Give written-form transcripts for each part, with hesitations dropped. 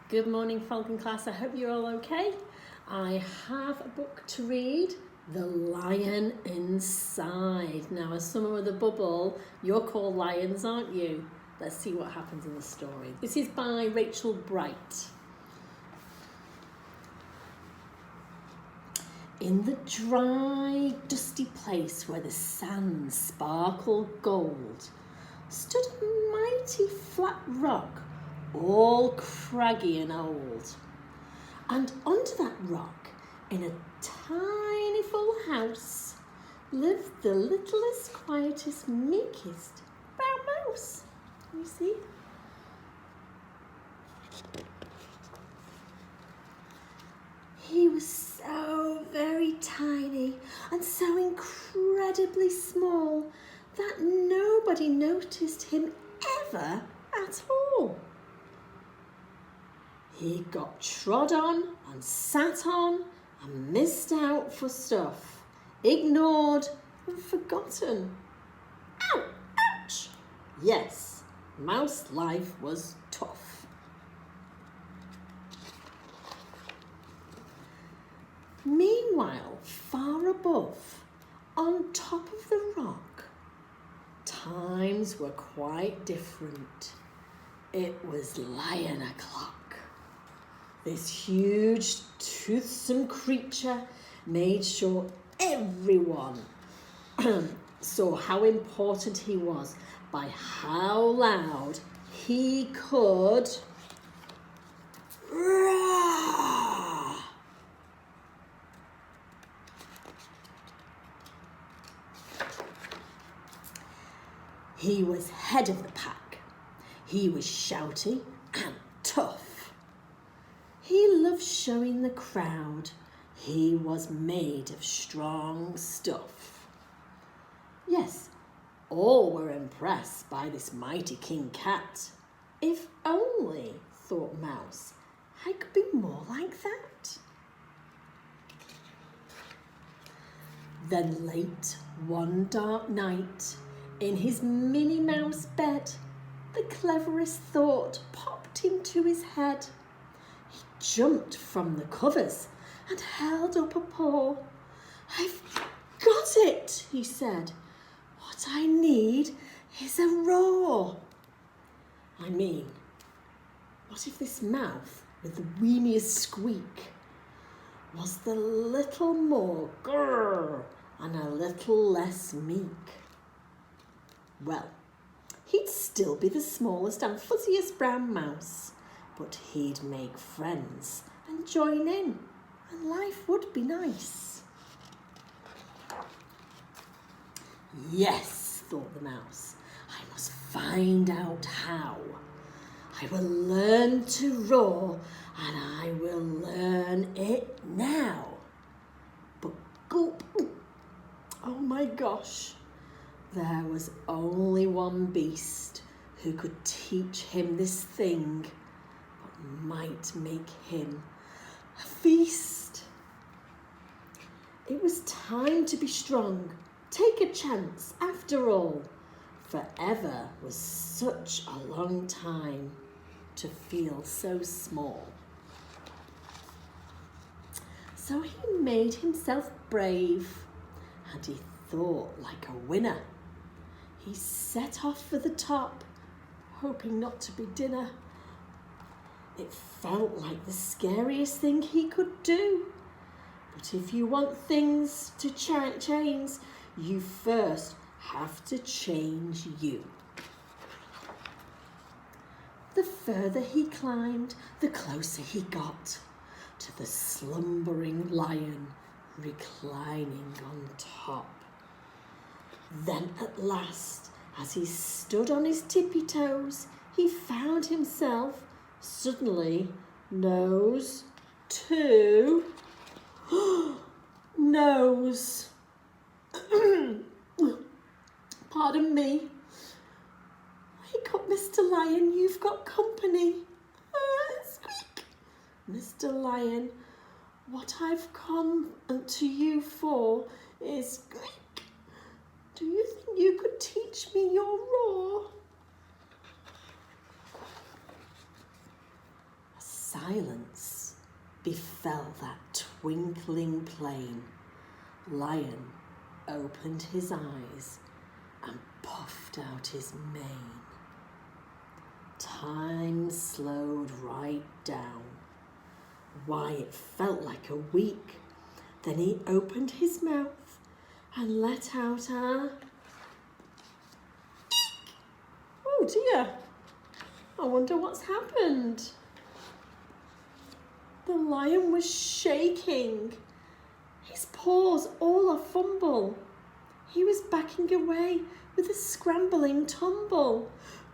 Good morning, Falcon class. I hope you're all okay. I have a book to read, The Lion Inside. Now, as someone with a bubble, you're called lions, aren't you? Let's see what happens in the story. This is by Rachel Bright. In the dry, dusty place where the sands sparkled gold, stood a mighty flat rock, all craggy and old. And under that rock, in a tiny full house, lived the littlest, quietest, meekest brown mouse. You see? He was so very tiny and so incredibly small that nobody noticed him ever at all. He got trod on and sat on and missed out for stuff, ignored and forgotten. Ow! Ouch! Yes, mouse life was tough. Meanwhile, far above, on top of the rock, times were quite different. It was lion o'clock. This huge, toothsome creature made sure everyone saw how important he was by how loud he could roar. He was head of the pack. He was shouty and tough. He loved showing the crowd he was made of strong stuff. Yes, all were impressed by this mighty King Cat. If only, thought Mouse, I could be more like that. Then late one dark night, in his Minnie Mouse bed, the cleverest thought popped into his head. He jumped from the covers and held up a paw. I've got it, he said. What I need is a roar. I mean, what if this mouth with the weeniest squeak was the little more grrr and a little less meek? Well, he'd still be the smallest and fuzziest brown mouse, but he'd make friends and join in, and life would be nice. Yes, thought the mouse, I must find out how. I will learn to roar, and I will learn it now. But gulp, oh my gosh, there was only one beast who could teach him this thing, but might make him a feast. It was time to be strong, take a chance after all. Forever was such a long time to feel so small. So he made himself brave, and he thought like a winner. He set off for the top, hoping not to be dinner. It felt like the scariest thing he could do. But if you want things to change, you first have to change you. The further he climbed, the closer he got to the slumbering lion reclining on top. Then at last, as he stood on his tippy toes, he found himself suddenly nose to nose. Pardon me. Wake up, Mr. Lion, you've got company. Squeak. Mr. Lion, what I've come to you for is squeak. Do you think you could teach me your roar? silence befell that twinkling plain, Lion opened his eyes and puffed out his mane. Time slowed right down. Why, it felt like a week. Then he opened his mouth and let out a... Oh dear, I wonder what's happened. The lion was shaking. His paws all a fumble. He was backing away with a scrambling tumble.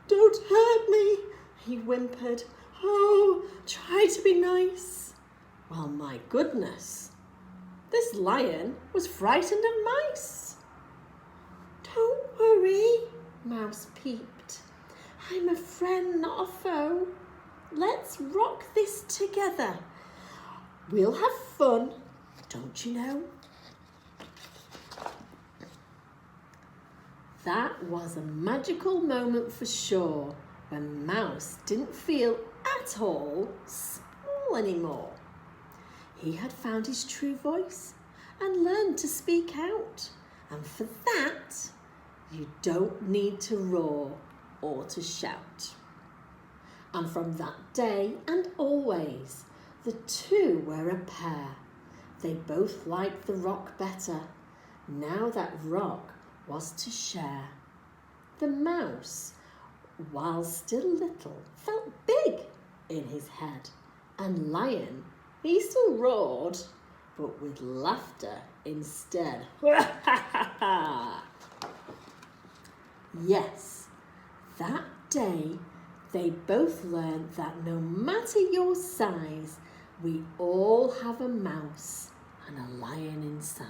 "Don't hurt me," he whimpered. "Oh, try to be nice." Well, my goodness, this lion was frightened of mice. "Don't worry," Mouse peeped. "I'm a friend, not a foe. Let's rock this together. We'll have fun, don't you know?" That was a magical moment for sure, when Mouse didn't feel at all small anymore. He had found his true voice and learned to speak out. And for that, you don't need to roar or to shout. And from that day and always, the two were a pair. They both liked the rock better. Now that rock was to share. The mouse, while still little, felt big in his head. And Lion, he still roared, but with laughter instead. Yes, that day they both learned that no matter your size, we all have a mouse and a lion inside.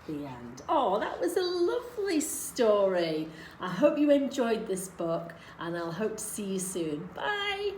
The end. Oh, that was a lovely story. I hope you enjoyed this book, and I'll hope to see you soon. Bye.